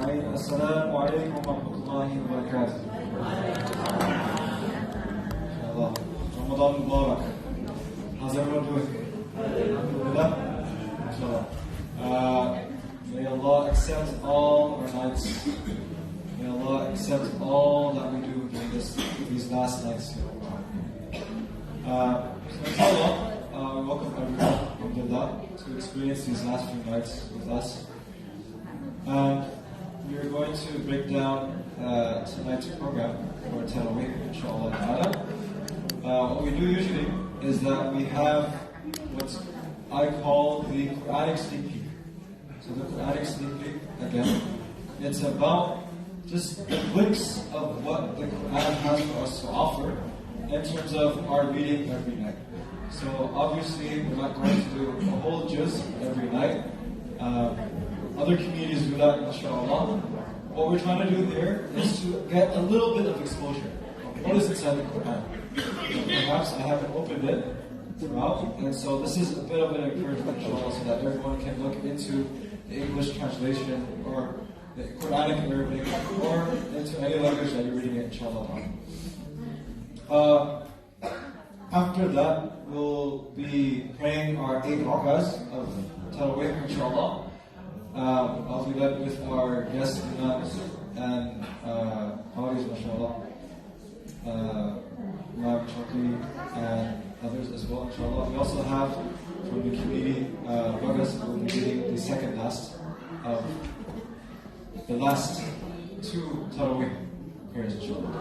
Assalamu alaikum wa rahmatullahi wa barakatuh. Inshallah. Ramadan Mubarak. How's everyone doing? Alhamdulillah. Inshallah. May Allah accept all our nights. May Allah accept all that we do during these last nights. So inshallah, welcome everyone, alhamdulillah, to experience these last few nights with us. We are going to break down tonight's program for Taraweh, inshallah. What we do usually is that we have what I call the Quranic sneak peek. So the Quranic sneak peek, again, it's about just a glimpse of what the Quran has for us to offer in terms of our reading every night. So obviously we're not going to do a whole juz every night. Other communities do that, inshallah. What we're trying to do here is to get a little bit of exposure of what is inside the Quran. Perhaps I haven't opened it throughout, and so this is a bit of an encouragement, inshallah, so that everyone can look into the English translation or the Quranic Arabic or into any language that you're reading it, inshallah. After that, we'll be praying our 8 rakas of Taraweh, inshallah. I'll do that with our guest imams and Qadis, mashallah, Imam Chakri and others as well, inshallah. We also have from the community, brothers who will be reading the second last of the last 2 Tarawih prayers, inshallah.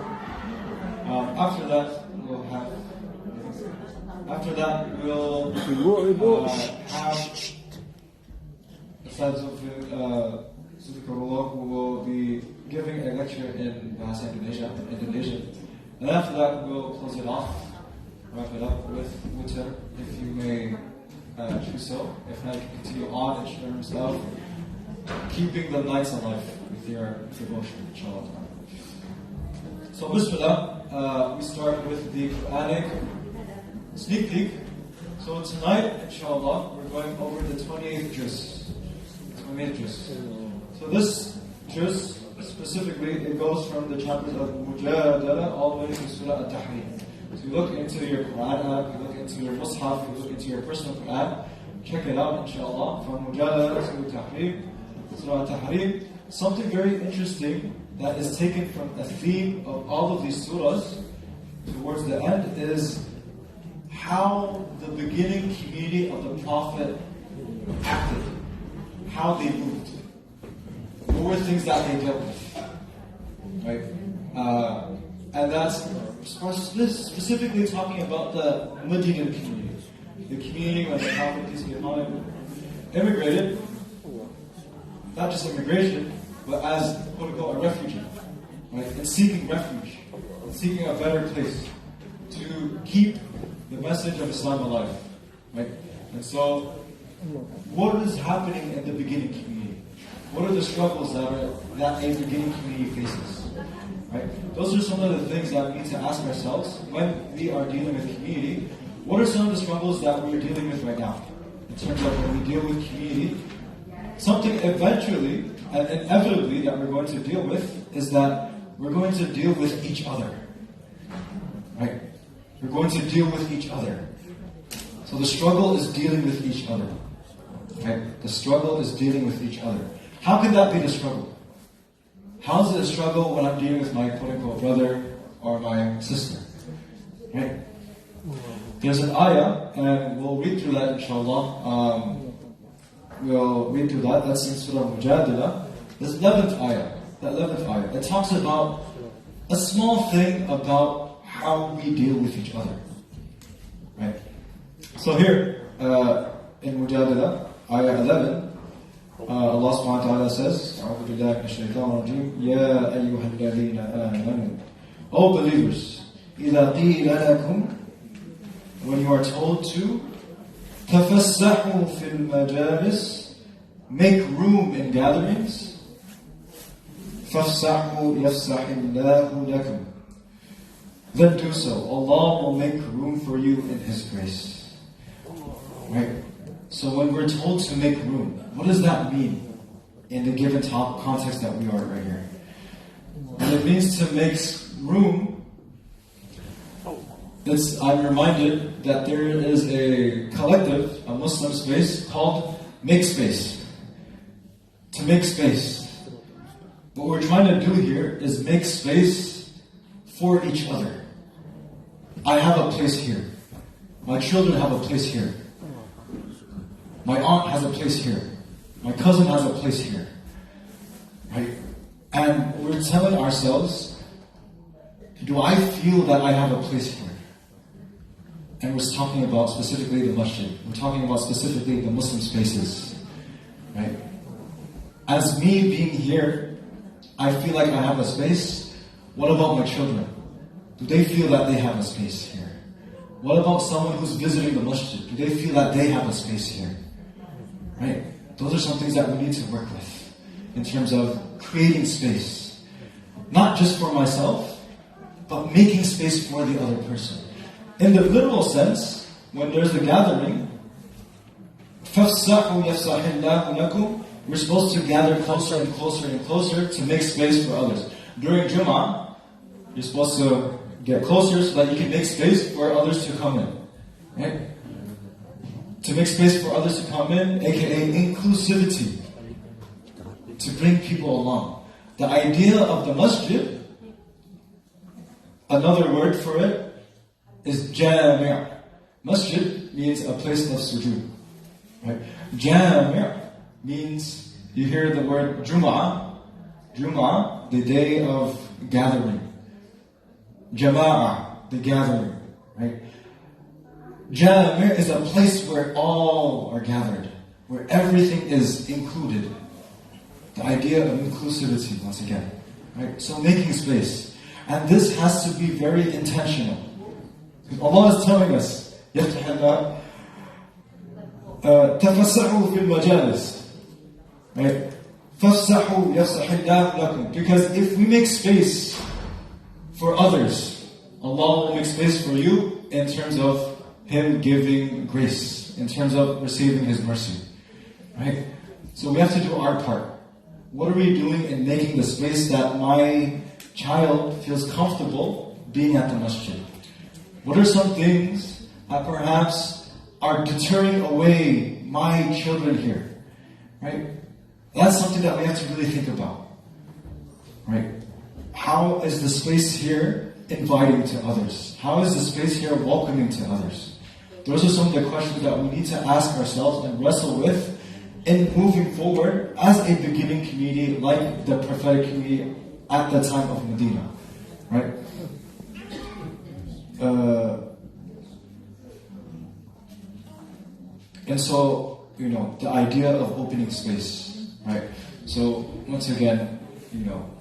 After that, we'll have who will be giving a lecture in Bahasa Indonesia. And after that, we'll close it off, wrap it up with witr, if you may choose so. If not, you can continue on in terms of keeping the nights alive with your devotion, inshallah. So, bismillah, we start with the Quranic sneak peek. So tonight, inshallah, we're going over the 28th juz. So this juz, specifically, it goes from the chapters of Mujadala all the way to Surah At-Thohir. So you look into your Quran app, you look into your Mus'haf, you look into your personal Quran, check it out, inshallah, from Mujadala to Tahrir, Surah At-Tahrir. Something very interesting that is taken from a theme of all of these surahs towards the end is how the beginning community of the Prophet acted, how they moved, what were things that they dealt with, right? And that's specifically talking about the Medinan community, the community when the Prophet, peace be upon him, immigrated, not just immigration, but as what we call a refugee, right? And seeking refuge, and seeking a better place to keep the message of Islam alive, right? And so, what is happening in the beginning community? What are the struggles that a beginning community faces, right? Those are some of the things that we need to ask ourselves when we are dealing with community. What are some of the struggles that we're dealing with right now? In terms of when we deal with community, something eventually and inevitably that we're going to deal with is that we're going to deal with each other, right? We're going to deal with each other. So the struggle is dealing with each other. Right? The struggle is dealing with each other. How can that be the struggle? How is it a struggle when I'm dealing with my quote-unquote brother or my sister? Right? There's an ayah, and we'll read through that, inshallah. We'll read through that. That's in Surah Mujadala. This 11th ayah. That 11th ayah. It talks about a small thing about how we deal with each other. Right? So here, in Mujadala, ayah 11, Allah subhanahu wa ta'ala says, أعوذ بالله من الشيطان الرجيم يا أيها الذين آمنوا. O believers, إذا قيل لكم, when you are told to, تفسحوا في المجالس, make room in gatherings, فافسحوا يفسح الله لكم, then do so. Allah will make room for you in His grace. Right? So when we're told to make room, what does that mean? in the given context that we are right here. And it means to make room. I'm reminded that there is a collective, a Muslim space called Make Space. To make space. What we're trying to do here is make space for each other. I have a place here. My children have a place here. My aunt has a place here. My cousin has a place here. Right? And we're telling ourselves, do I feel that I have a place here? And we're talking about specifically the masjid. We're talking about specifically the Muslim spaces. Right? As me being here, I feel like I have a space. What about my children? Do they feel that they have a space here? What about someone who's visiting the masjid? Do they feel that they have a space here? Right? Those are some things that we need to work with in terms of creating space. Not just for myself, but making space for the other person. In the literal sense, when there's a gathering, فَافْسَحُوا يَفْسَحِ اللَّهُ لَكُمْ, we're supposed to gather closer and closer and closer to make space for others. During Jummah, you're supposed to get closer so that you can make space for others to come in. Right? To make space for others to come in, aka inclusivity. To bring people along. The idea of the masjid, another word for it, is jami'. Masjid means a place of sujood. Right? Jami' means, you hear the word Jum'ah. Jum'ah, the day of gathering. Jama'ah, the gathering. Right? Jami' is a place where all are gathered, where everything is included. The idea of inclusivity, once again. Right? So making space. And this has to be very intentional. Allah is telling us, تَفَسَّحُوا فِي الْمَجَالِسِ. Right? فَافْسَحُوا يَفْسَحِ اللَّهُ لَكُمْ. Because if we make space for others, Allah will make space for you in terms of Him giving grace, in terms of receiving His mercy. Right? So we have to do our part. What are we doing in making the space that my child feels comfortable being at the masjid? What are some things that perhaps are deterring away my children here? Right? That's something that we have to really think about. Right? How is the space here inviting to others? How is the space here welcoming to others? Those are some of the questions that we need to ask ourselves and wrestle with in moving forward as a beginning community like the prophetic community at the time of Medina. Right? And so, the idea of opening space, right? So, once again,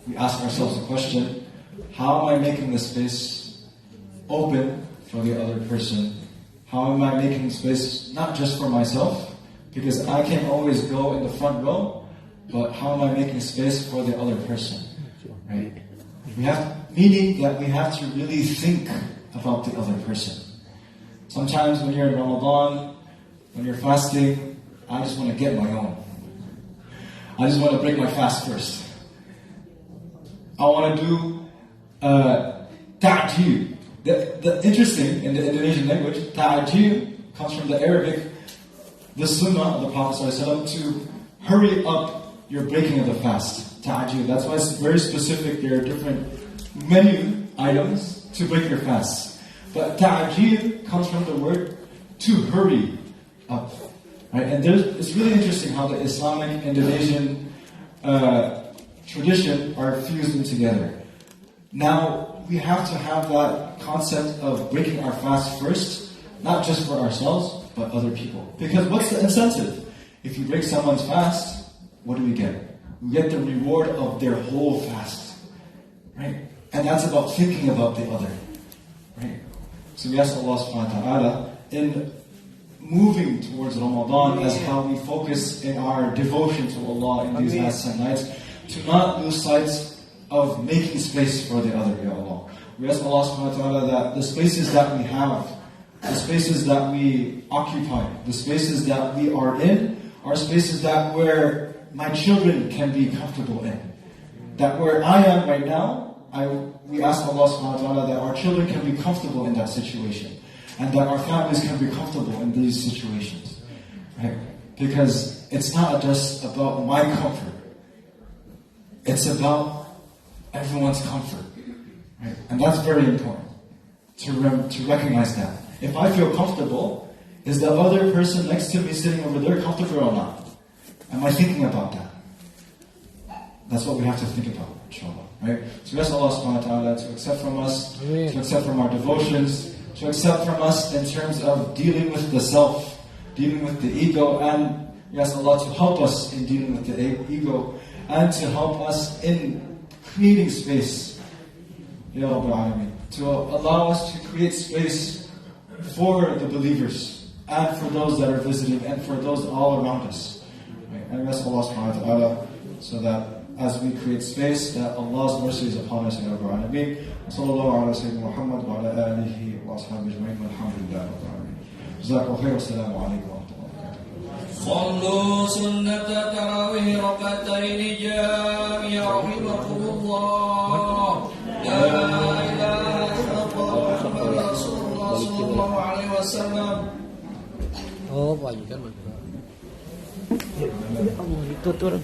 we ask ourselves the question, how am I making the space open for the other person? How am I making space not just for myself, because I can always go in the front row, but how am I making space for the other person, right? Meaning that we have to really think about the other person. Sometimes when you're in Ramadan, when you're fasting, I just want to get my own. I just want to break my fast first. I want to do ta'jil. The interesting, in the Indonesian language, ta'jil comes from the Arabic, the sunnah of the Prophet ﷺ, to hurry up your breaking of the fast. Ta'jil. That's why it's very specific. There are different menu items to break your fast. But ta'jil comes from the word to hurry up. Right? And it's really interesting how the Islamic Indonesian tradition are fused in together. Now, we have to have that concept of breaking our fast first, not just for ourselves, but other people. Because what's the incentive? If you break someone's fast, what do we get? We get the reward of their whole fast. Right? And that's about thinking about the other. Right? So we ask Allah subhanahu wa ta'ala in moving towards Ramadan as how we focus in our devotion to Allah in these last 10 nights, to not lose sight of making space for the other, Ya Allah. We ask Allah subhanahu wa ta'ala that the spaces that we have, the spaces that we occupy, the spaces that we are in, are spaces that where my children can be comfortable in. That where I am right now, we ask Allah subhanahu wa ta'ala that our children can be comfortable in that situation. And that our families can be comfortable in these situations. Right? Because it's not just about my comfort. It's about everyone's comfort. Right? And that's very important to recognize that. If I feel comfortable, is the other person next to me sitting over there comfortable or not? Am I thinking about that? That's what we have to think about, inshallah. Right? So we ask Allah subhanahu wa ta'ala to accept from us, to accept from our devotions, to accept from us in terms of dealing with the self, dealing with the ego, and we ask Allah to help us in dealing with the ego, and to help us in creating space, Ya Rabbil Alameen, to allow us to create space for the believers, and for those that are visiting, and for those all around us. Right? And we ask Allah subhanahu wa ta'ala so that as we create space, that Allah's mercy is upon us, Ya Rabbil Alameen. Sallallahu ala Sayyidina Muhammad wa ala alihi wa ashabihi ajma'in walhamdulillahi rabbil alamin. Jazakallahu khair, wassalamu alaikum wa rahmatullahi wa barakatuh. Sallu sunnata tarawih rakataini jami'a rahimakumullah. La ilaha illallah Muhammadur Rasulullah sallallahu alaihi wasallam. Oh, banyak kan. Allah itu tuh.